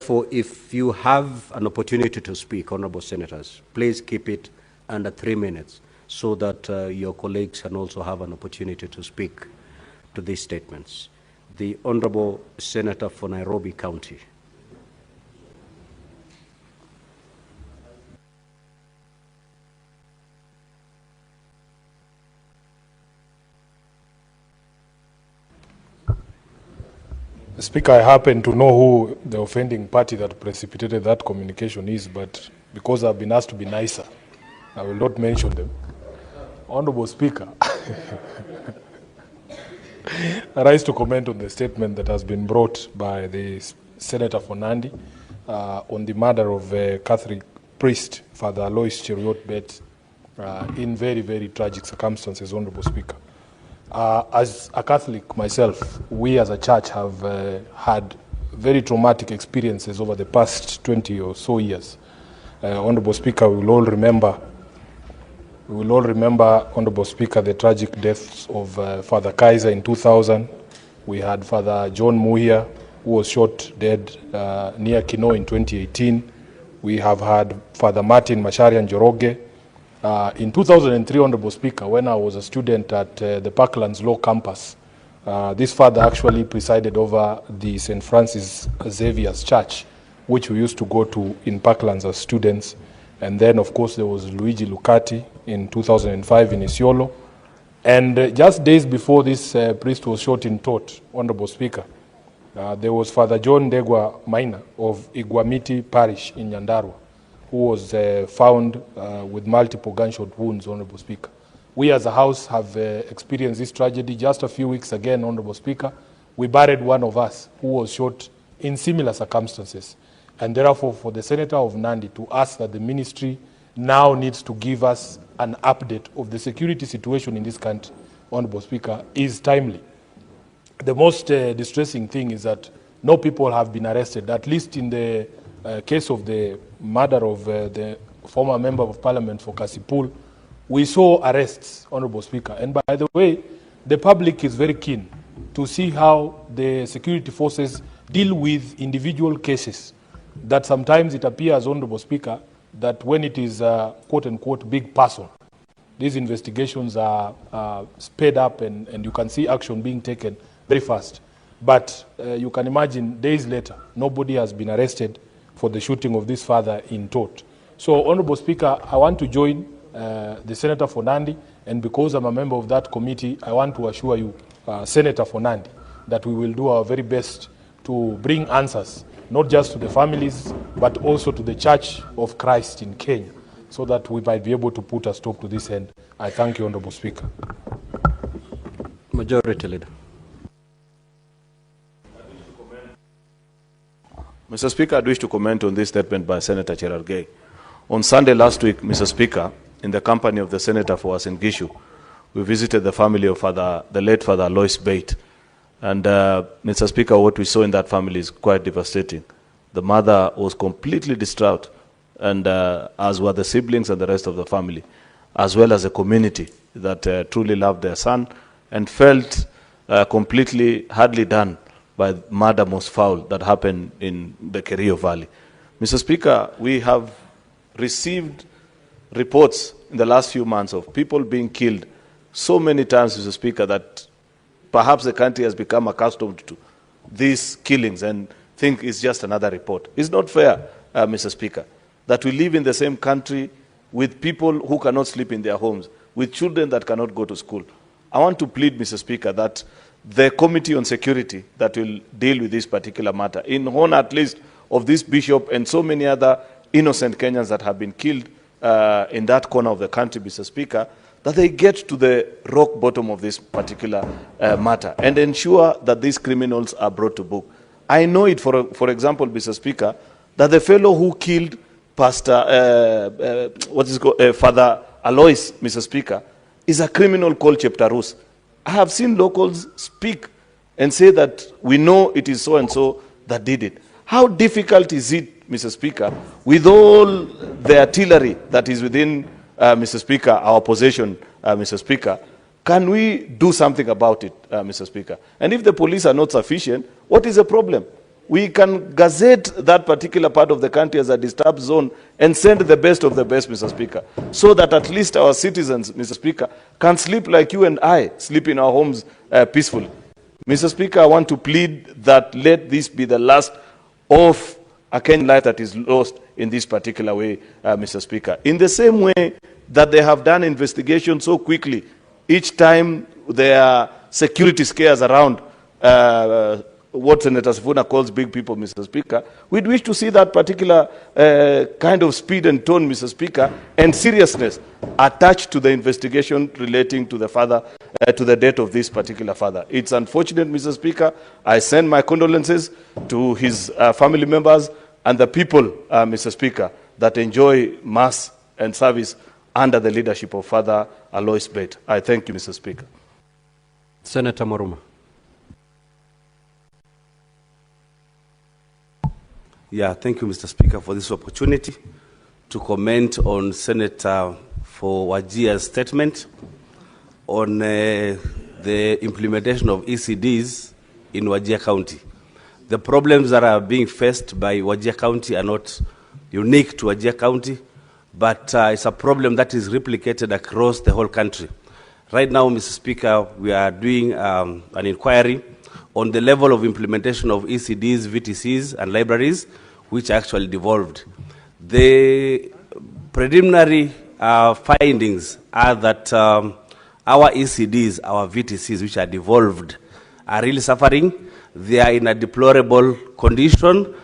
Therefore, if you have an opportunity to speak, honorable senators, please keep it under 3 minutes so that your colleagues can also have an opportunity to speak to these statements. The Honorable Senator for Nairobi County. Speaker, I happen to know who the offending party that precipitated that communication is, but because I've been asked to be nicer, I will not mention them. Honorable Speaker, I rise to comment on the statement that has been brought by the Senator for Nandi on the murder of Catholic priest, Father Alois Cheruiyot Bet, in very, very tragic circumstances, Honorable Speaker. As a Catholic myself, we as a church have had very traumatic experiences over the past 20 or so years. Honorable Speaker, we will all remember, Honorable Speaker, the tragic deaths of Father Kaiser in 2000. We had Father John Muhia, who was shot dead near Kino in 2018. We have had Father Martin Masharian Njoroge. In 2003, Honorable Speaker, when I was a student at the Parklands Law Campus, this father actually presided over the St. Francis Xavier's Church, which we used to go to in Parklands as students. And then, of course, there was Luigi Lucati in 2005 in Isiolo. And just days before this priest was shot in Tot, Honorable Speaker, there was Father John Degwa Maina of Igwamiti Parish in Nyandarua, who was found with multiple gunshot wounds, Honorable Speaker. We as a House have experienced this tragedy just a few weeks again, Honorable Speaker. We buried one of us who was shot in similar circumstances. And therefore, for the Senator of Nandi to ask that the ministry now needs to give us an update of the security situation in this country, Honorable Speaker, is timely. The most distressing thing is that no people have been arrested, at least in the case of the murder of the former member of parliament for Kasipul. We saw arrests, Honorable Speaker. And by the way, the public is very keen to see how the security forces deal with individual cases that sometimes it appears, Honorable Speaker, that when it is a quote-unquote big person, these investigations are sped up and you can see action being taken very fast. But you can imagine days later, nobody has been arrested for the shooting of this father in Tot. So, Honorable Speaker, I want to join the Senator for Nandi, and because I'm a member of that committee, I want to assure you, Senator for Nandi, that we will do our very best to bring answers, not just to the families, but also to the Church of Christ in Kenya, so that we might be able to put a stop to this end. I thank you, Honorable Speaker. Majority Leader. Mr. Speaker, I wish to comment on this statement by Senator Cherargei. On Sunday last week, Mr. Speaker, in the company of the Senator for Uasin Gishu, we visited the family of the late Father Alois Bate. And Mr. Speaker, what we saw in that family is quite devastating. The mother was completely distraught, and as were the siblings and the rest of the family, as well as the community that truly loved their son and felt completely hardly done by murder most foul that happened in the Kerio Valley. Mr. Speaker, we have received reports in the last few months of people being killed so many times, Mr. Speaker, that perhaps the country has become accustomed to these killings and think it's just another report. It's not fair, Mr. Speaker, that we live in the same country with people who cannot sleep in their homes, with children that cannot go to school. I want to plead, Mr. Speaker, that the Committee on Security that will deal with this particular matter, in honor at least of this bishop and so many other innocent Kenyans that have been killed in that corner of the country, Mr. Speaker, that they get to the rock bottom of this particular matter and ensure that these criminals are brought to book. I know it, for example, Mr. Speaker, that the fellow who killed Pastor, Father Alois, Mr. Speaker, is a criminal called Cheptarus. I have seen locals speak and say that we know it is so-and-so that did it. How difficult is it, Mr. Speaker, with all the artillery that is within, Mr. Speaker, our possession, Mr. Speaker, can we do something about it, Mr. Speaker? And if the police are not sufficient, what is the problem? we can gazette that particular part of the country as a disturbed zone and send the best of the best, Mr. Speaker, so that at least our citizens, Mr. Speaker, can sleep like you and I sleep in our homes peacefully. Mr. Speaker, I want to plead that let this be the last of a Kenyan life that is lost in this particular way, Mr. Speaker. In the same way that they have done investigation so quickly, each time there are security scares around what Senator SIFUNA calls big people, Mr. Speaker, we'd wish to see that particular kind of speed and tone, Mr. Speaker, and seriousness attached to the investigation relating to the father, to the death of this particular father. It's unfortunate, Mr. Speaker. I send my condolences to his family members and the people, Mr. Speaker, that enjoy mass and service under the leadership of Father Alois Bett. I thank you, Mr. Speaker. Senator Moruma. Yeah, thank you, Mr. Speaker, for this opportunity to comment on Senator for Wajia's statement on the implementation of ECDs in Wajir County. The problems that are being faced by Wajir County are not unique to Wajir County, but it's a problem that is replicated across the whole country. Right now, Mr. Speaker, we are doing an inquiry on the level of implementation of ECDs, VTCs, and libraries, which are actually devolved. The preliminary findings are that our ECDs, our VTCs, which are devolved, are really suffering. They are in a deplorable condition.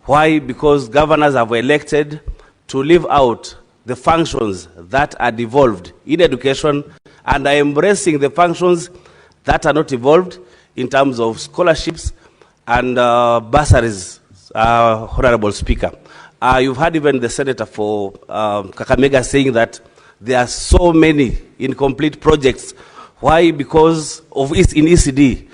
Why? Because governors have elected to leave out the functions that are devolved in education and are embracing the functions that are not evolved in terms of scholarships and bursaries, Honorable Speaker. You've heard even the Senator for Kakamega saying that there are so many incomplete projects. Why? Because of in ECD.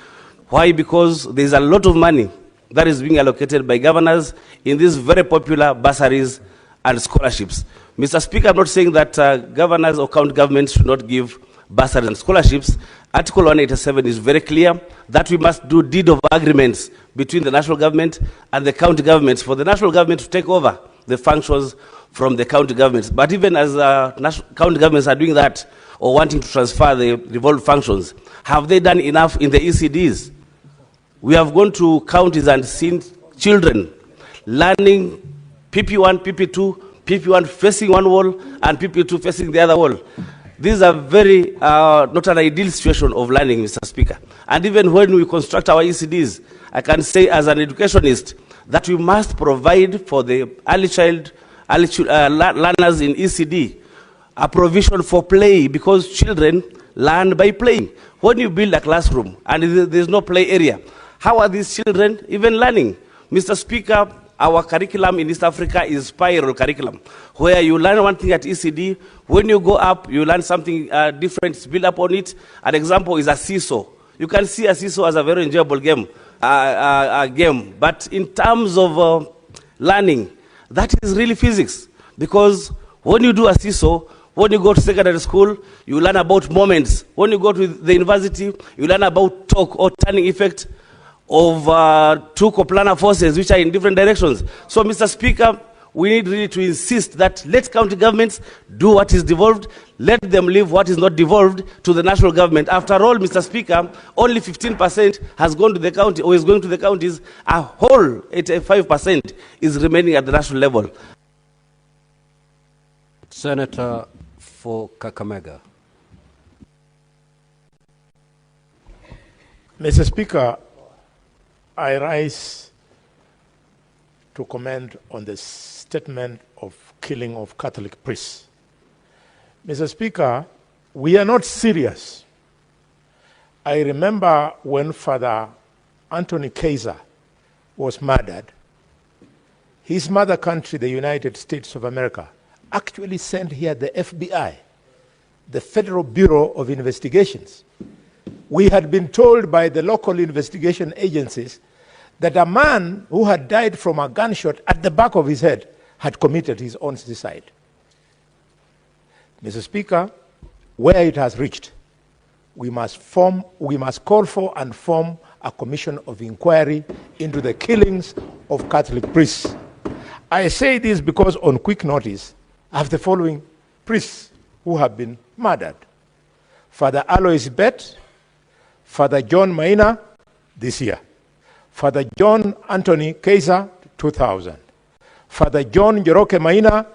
Why? Because there's a lot of money that is being allocated by governors in these very popular bursaries and scholarships. Mr. Speaker, I'm not saying that governors or county governments should not give bursaries and scholarships. Article 187 is very clear that we must do deed of agreements between the national government and the county governments for the national government to take over the functions from the county governments. But even as county governments are doing that or wanting to transfer the devolved functions, have they done enough in the ECDs? We have gone to counties and seen children learning PP1, PP2, PP1 facing one wall and PP2 facing the other wall. These are very, not an ideal situation of learning, Mr. Speaker. And even when we construct our ECDs, I can say as an educationist that we must provide for the early learners in ECD a provision for play, because children learn by playing. When you build a classroom and there's no play area, how are these children even learning? Mr. Speaker, our curriculum in East Africa is spiral curriculum, where you learn one thing at ECD, when you go up, you learn something different, build up on it. An example is a seesaw. You can see a seesaw as a very enjoyable game, but in terms of learning, that is really physics, because when you do a seesaw, when you go to secondary school, you learn about moments. When you go to the university, you learn about torque or turning effect of two coplanar forces which are in different directions. So, Mr. Speaker, we need really to insist that let county governments do what is devolved, let them leave what is not devolved to the national government. After all, Mr. Speaker, only 15% has gone to the county or is going to the counties. A whole 85% is remaining at the national level. Senator for Kakamega. Mr. Speaker, I rise to comment on the statement of killing of Catholic priests. Mr. Speaker, we are not serious. I remember when Father Anthony Kaiser was murdered, his mother country, the United States of America, actually sent here the FBI, the Federal Bureau of Investigations. We had been told by the local investigation agencies that a man who had died from a gunshot at the back of his head had committed his own suicide. Mr. Speaker, where it has reached, we must call for and form a commission of inquiry into the killings of Catholic priests. I say this because on quick notice, I have the following priests who have been murdered. Father Alois Bet, Father John Maina, this year. Father John Anthony Kaiser, 2000. Father John Njoroge Maina,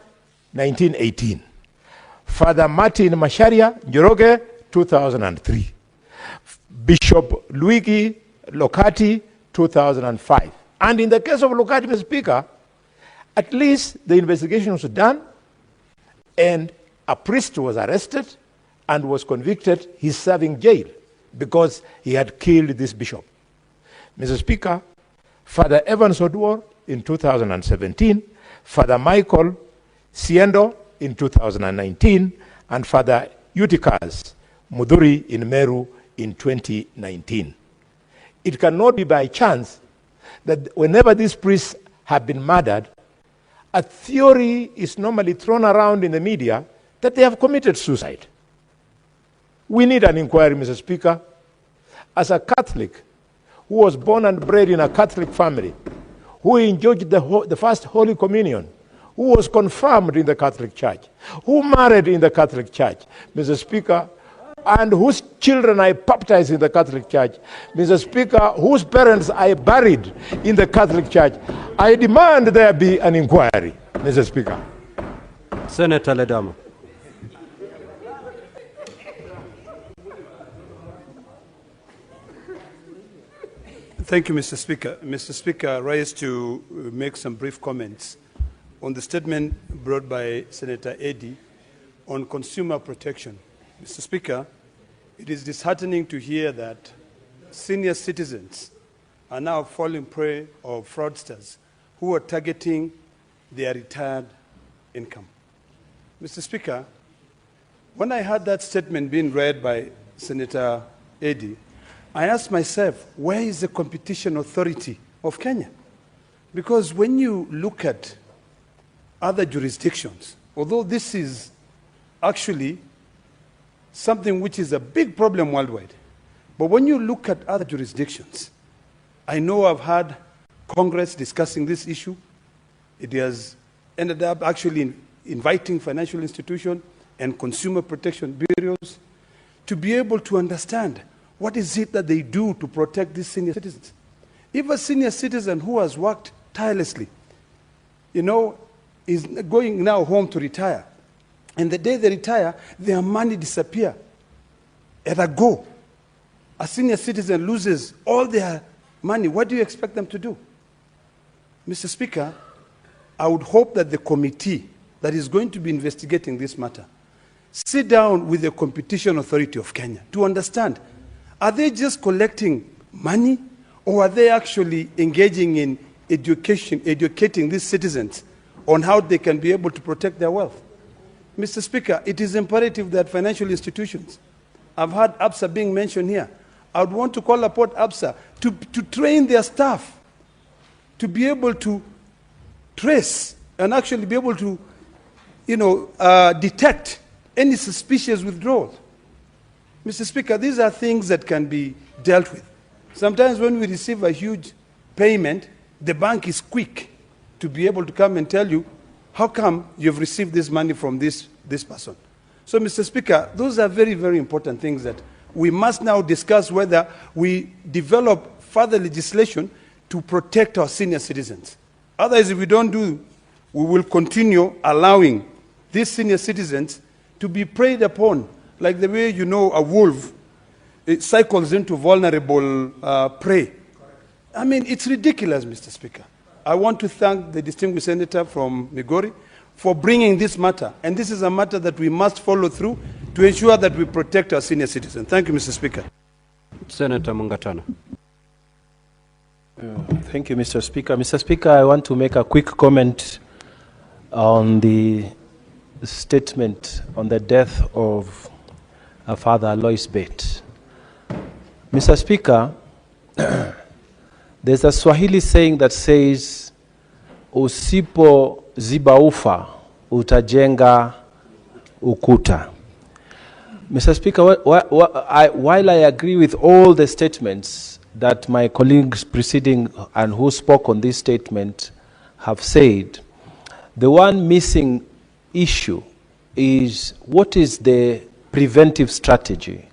1918. Father Martin Masharia Njoroge, 2003. Bishop Luigi Locati, 2005. And in the case of Locati, Mr. Speaker, at least the investigation was done and a priest was arrested and was convicted. He's serving jail because he had killed this bishop. Mr. Speaker, Father Evans Odwar in 2017, Father Michael Siendo in 2019, and Father Eutychus Muduri in Meru in 2019. It cannot be by chance that whenever these priests have been murdered, a theory is normally thrown around in the media that they have committed suicide. We need an inquiry, Mr. Speaker. As a Catholic who was born and bred in a Catholic family, who enjoyed the first Holy Communion, who was confirmed in the Catholic Church, who married in the Catholic Church, Mr. Speaker, and whose children I baptized in the Catholic Church, Mr. Speaker, whose parents I buried in the Catholic Church, I demand there be an inquiry, Mr. Speaker. Senator Ledama. Thank you, Mr. Speaker. Mr. Speaker, I rise to make some brief comments on the statement brought by Senator Eddy on consumer protection. Mr. Speaker, it is disheartening to hear that senior citizens are now falling prey of fraudsters who are targeting their retired income. Mr. Speaker, when I heard that statement being read by Senator Eddy, I asked myself, where is the competition authority of Kenya? Because when you look at other jurisdictions, although this is actually something which is a big problem worldwide, but when you look at other jurisdictions, I know I've had Congress discussing this issue. It has ended up actually inviting financial institutions and consumer protection bureaus to be able to understand what is it that they do to protect these senior citizens. If a senior citizen who has worked tirelessly, is going now home to retire, and the day they retire, their money disappear at a go. A senior citizen loses all their money. What do you expect them to do? Mr. Speaker, I would hope that the committee that is going to be investigating this matter sit down with the Competition Authority of Kenya to understand, are they just collecting money, or are they actually engaging in educating these citizens on how they can be able to protect their wealth? Mr. Speaker, it is imperative that financial institutions, I've heard ABSA being mentioned here, I would want to call upon ABSA to train their staff to be able to trace and actually be able to, detect any suspicious withdrawals. Mr. Speaker, these are things that can be dealt with. Sometimes when we receive a huge payment, the bank is quick to be able to come and tell you, how come you've received this money from this person? So, Mr. Speaker, those are very, very important things that we must now discuss whether we develop further legislation to protect our senior citizens. Otherwise, if we don't do, we will continue allowing these senior citizens to be preyed upon, like the way, a wolf, it cycles into vulnerable prey. I mean, it's ridiculous, Mr. Speaker. I want to thank the distinguished senator from Migori for bringing this matter. And this is a matter that we must follow through to ensure that we protect our senior citizens. Thank you, Mr. Speaker. Senator Mungatana. Thank you, Mr. Speaker. Mr. Speaker, I want to make a quick comment on the statement on the death of Father Alois Bet. Mr. Speaker, there's a Swahili saying that says, usipo ziba ufa, utajenga ukuta. Mr. Speaker, while I agree with all the statements that my colleagues preceding and who spoke on this statement have said, the one missing issue is what is the preventive strategy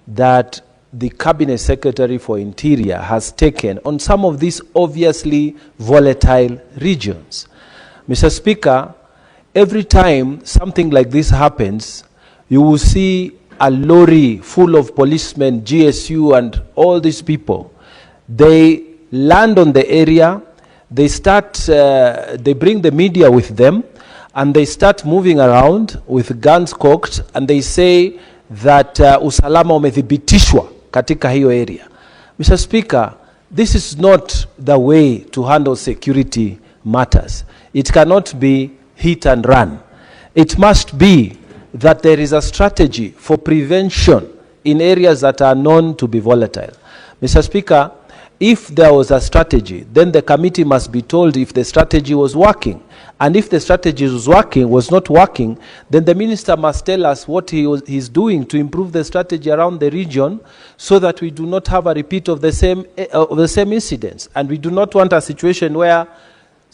that the Cabinet Secretary for Interior has taken on some of these obviously volatile regions. Mr. Speaker, every time something like this happens, you will see a lorry full of policemen, GSU and all these people. They land on the area, they bring the media with them, and they start moving around with guns cocked, and they say that usalama umethibitishwa katika hiyo area. Mr. Speaker, this is not the way to handle security matters. It cannot be hit and run. It must be that there is a strategy for prevention in areas that are known to be volatile. Mr. Speaker, if there was a strategy, then the committee must be told if the strategy was working. And if the strategy was not working, then the minister must tell us what he's doing to improve the strategy around the region so that we do not have a repeat of the same incidents. And we do not want a situation where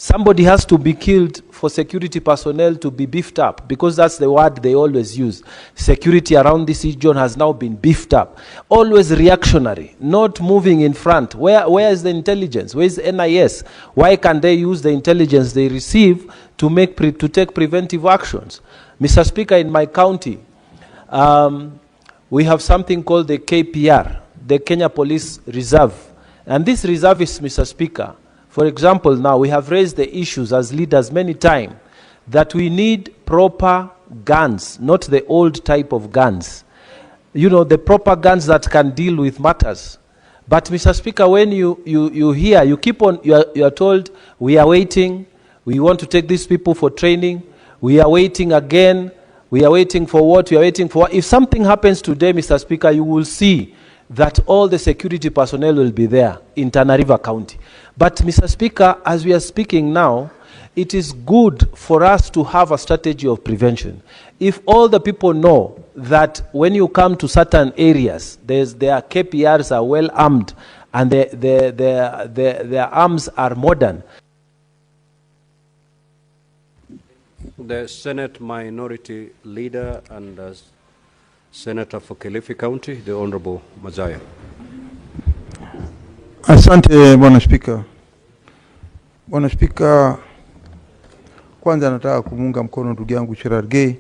somebody has to be killed for security personnel to be beefed up, because that's the word they always use. Security around this region has now been beefed up. Always reactionary, not moving in front. Where is the intelligence? Where is NIS? Why can't they use the intelligence they receive to take preventive actions? Mr. Speaker, in my county, we have something called the KPR, the Kenya Police Reserve. And this reserve is, Mr. Speaker, for example, now we have raised the issues as leaders many times that we need proper guns, not the old type of guns. You know, the proper guns that can deal with matters. But Mr. Speaker, when you hear, you are told, we are waiting, we want to take these people for training, we are waiting again, we are waiting for what, we are waiting for what. If something happens today, Mr. Speaker, you will see that all the security personnel will be there in Tana River County. But Mr. Speaker, as we are speaking now, it is good for us to have a strategy of prevention. If all the people know that when you come to certain areas, their KPRs are well armed and their arms are modern. The Senate Minority Leader and Senator for Kilifi County, the Honorable Mazaya. Asante Bwana Spika. Bwana Spika, kwanza nataka kumunga mkono ndugu yangu Cherargei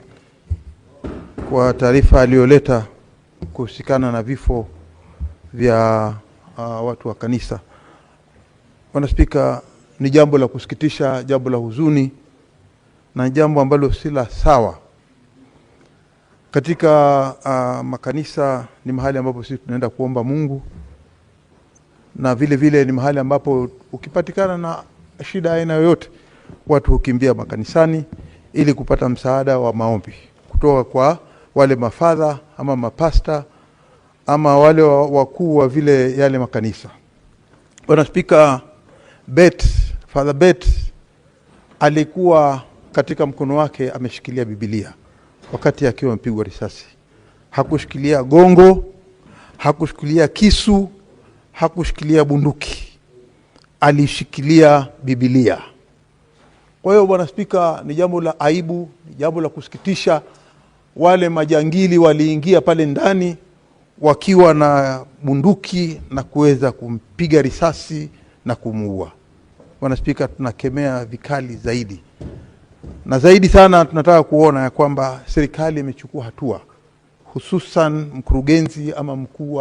kwa taarifa aliyoleta kuhusikana na vifo vya watu wa kanisa. Bwana Spika, ni jambo la kusikitisha, jambo la huzuni na jambo ambalo si la sawa. Katika makanisa ni mahali ambapo sisi tunaenda kuomba Mungu, na vile vile ni mahali ambapo ukipatikana na shida aina yoyote watu hukimbia makanisani ili kupata msaada wa maombi kutoka kwa wale mafadha ama mapasta ama wale wakuu wa vile yale makanisa. Bwana Spika, Father Bet alikuwa katika mkono wake ameshikilia Biblia wakati akiwa mpigwa risasi. Hakushikilia gongo, hakushikilia kisu, hakushikilia bunduki. Alishikilia Biblia. Kwa hiyo Bwana Spika, ni jambo la aibu, ni jambo la kusikitisha. Wale majangili waliingia pale ndani wakiwa na bunduki na kuweza kumpiga risasi na kumuua. Bwana Spika, tunakemea vikali zaidi. Na zaidi sana tunataka kuona ya kwamba serikali imechukua hatua, hususan mkurugenzi ama mkuu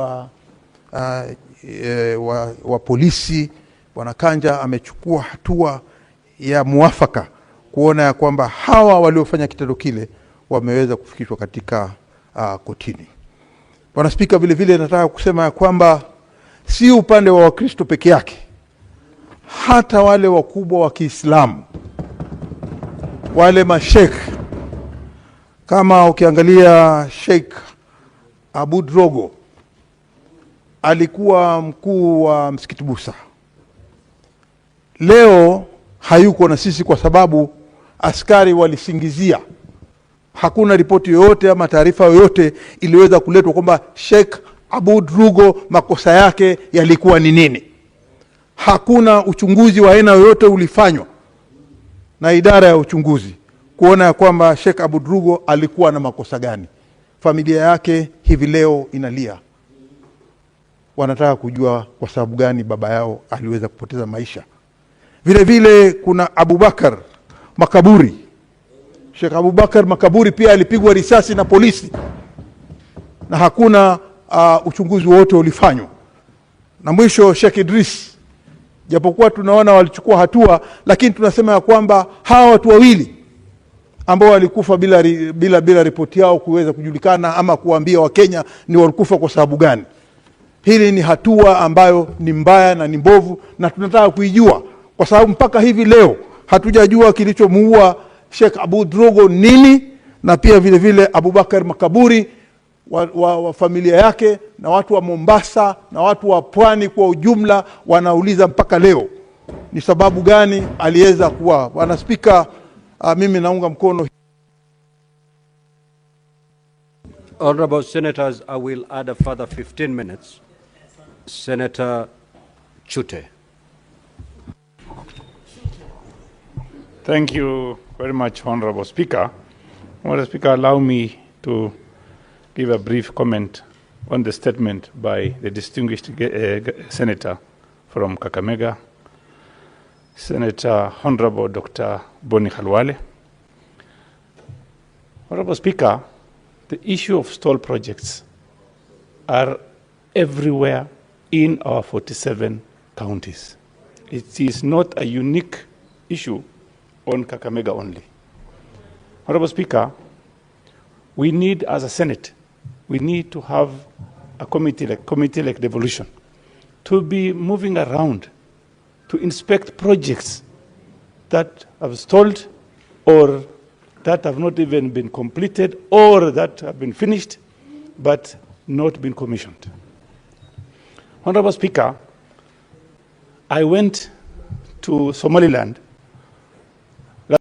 wa polisi Bwana Kanja amechukua hatua ya muafaka kuona ya kwamba hawa waliofanya kitendo kile wameweza kufikishwa katika kotini. Bwana Spika, vile vile nataka kusema ya kwamba si upande wa Wakristo peke yake, hata wale wakubwa wa Kiislamu, wale mashekh, kama ukiangalia Sheikh Abu Drogo alikuwa mkuu wa msikiti Busa, leo hayuko na sisi kwa sababu askari walisingizia. Hakuna ripoti yoyote ama taarifa yoyote iliweza kuletwa kwamba Sheikh Aboud Rugo makosa yake yalikuwa ni nini. Hakuna uchunguzi wa aina yoyote ulifanywa na idara ya uchunguzi kuona ya kwamba Sheikh Aboud Rugo alikuwa na makosa gani. Familia yake hivi leo inalia. Wanataka kujua kwa sababu gani baba yao aliweza kupoteza maisha. Vile vile kuna Abubakar Makaburi. Sheikh Abubakar Makaburi pia alipigwa risasi na polisi na hakuna uchunguzi wote ulifanywa. Na mwisho Sheikh Idris, japokuwa tunaona walichukua hatua, lakini tunasema ya kwamba hawa watu wawili ambao walikufa bila ripoti yao kuweza kujulikana ama kuambia Wakenya ni walikufa kwa sababu gani. Hili ni hatua ambayo ni mbaya na ni mbovu, na tunataka kuijua kwa sababu mpaka hivi leo hatujajua kilichomuua Sheikh Aboud Rugo nini, na pia vile vile Abubakar Makaburi wa familia yake na watu wa Mombasa na watu wa Pwani kwa ujumla wanauliza mpaka leo ni sababu gani aliweza kuwa. Bwana Spika, mimi naunga mkono. Honorable Senators, I will add a further 15 minutes. Senator Chute. Thank you very much, Honorable Speaker. Honorable Speaker, allow me to give a brief comment on the statement by the distinguished Senator from Kakamega, Senator Honorable Dr. Boni Khalwale. Honorable Speaker, the issue of stall projects are everywhere in our 47 counties. It is not a unique issue on Kakamega only. Honorable Speaker, we need, as a Senate, we need to have a committee like Devolution to be moving around to inspect projects that have stalled or that have not even been completed or that have been finished but not been commissioned. Honorable Speaker, I went to Somaliland